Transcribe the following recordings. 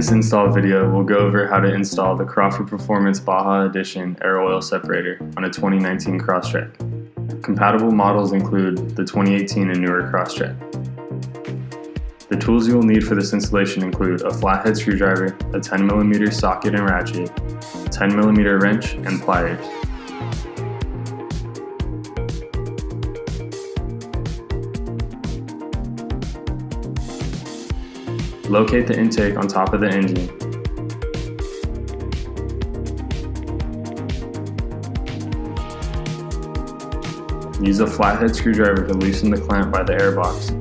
this install video, we'll go over how to install the Crawford Performance Baja Edition Air Oil Separator on a 2019 Crosstrek. Compatible models include the 2018 and newer Crosstrek. The tools you will need for this installation include a flathead screwdriver, a 10mm socket and ratchet, 10mm wrench, and pliers. Locate the intake on top of the engine. Use a flathead screwdriver to loosen the clamp by the airbox.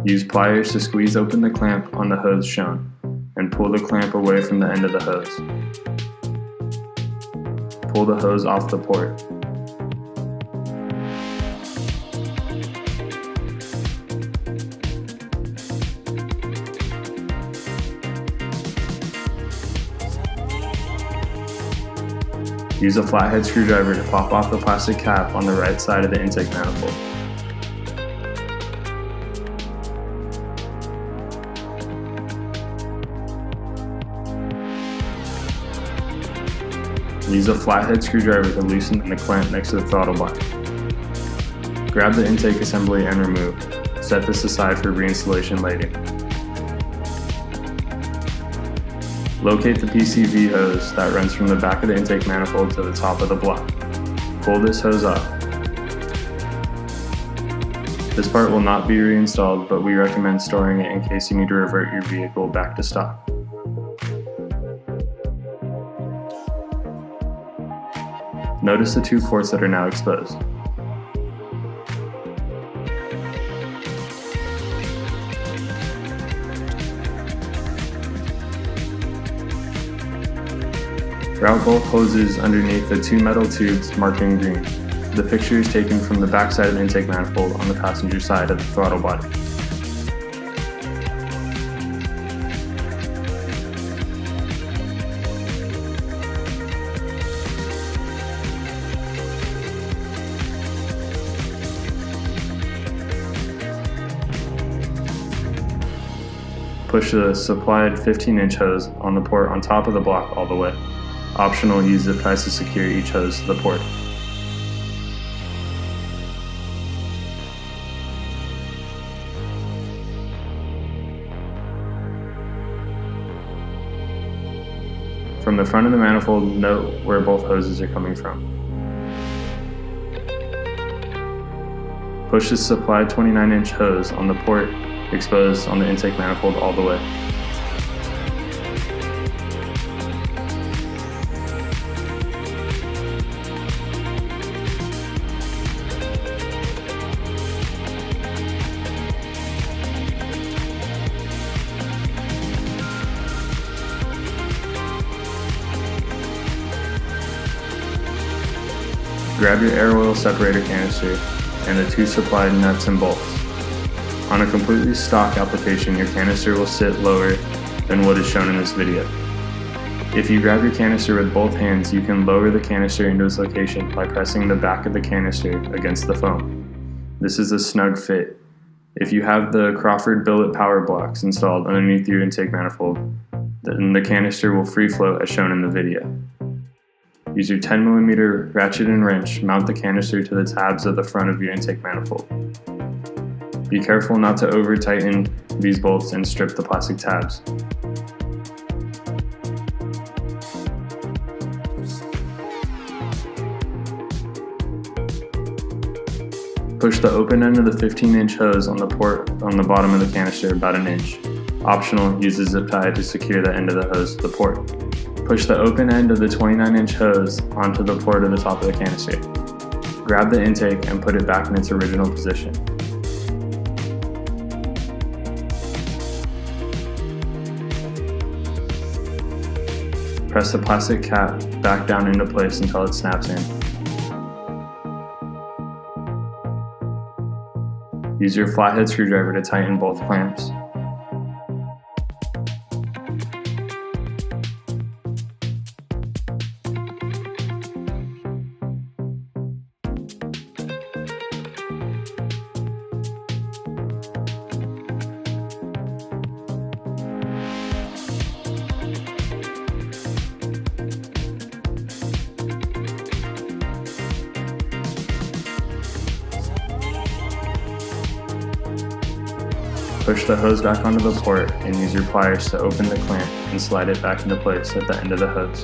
Use pliers to squeeze open the clamp on the hose shown, and pull the clamp away from the end of the hose. Pull the hose off the port. Use a flathead screwdriver to pop off the plastic cap on the right side of the intake manifold. Use a flathead screwdriver to loosen the clamp next to the throttle bar. Grab the intake assembly and remove. Set this aside for reinstallation later. Locate the PCV hose that runs from the back of the intake manifold to the top of the block. Pull this hose off. This part will not be reinstalled, but we recommend storing it in case you need to revert your vehicle back to stock. Notice the two ports that are now exposed. Route both hoses underneath the two metal tubes marked in green. The picture is taken from the back side of the intake manifold on the passenger side of the throttle body. Push the supplied 15-inch hose on the port on top of the block all the way. Optional, use zip ties to secure each hose to the port. From the front of the manifold, note where both hoses are coming from. Push the supplied 29-inch hose on the port exposed on the intake manifold all the way. Grab your air oil separator canister and the two supplied nuts and bolts. On a completely stock application, your canister will sit lower than what is shown in this video. If you grab your canister with both hands, you can lower the canister into its location by pressing the back of the canister against the foam. This is a snug fit. If you have the Crawford Buildup power blocks installed underneath your intake manifold, then the canister will free float as shown in the video. Use your 10mm ratchet and wrench, mount the canister to the tabs of the front of your intake manifold. Be careful not to over-tighten these bolts and strip the plastic tabs. Push the open end of the 15-inch hose on the port on the bottom of the canister about an inch. Optional, use a zip tie to secure the end of the hose to the port. Push the open end of the 29-inch hose onto the port of the top of the canister. Grab the intake and put it back in its original position. Press the plastic cap back down into place until it snaps in. Use your flathead screwdriver to tighten both clamps. Push the hose back onto the port and use your pliers to open the clamp and slide it back into place at the end of the hose.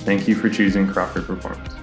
Thank you for choosing Crawford Performance.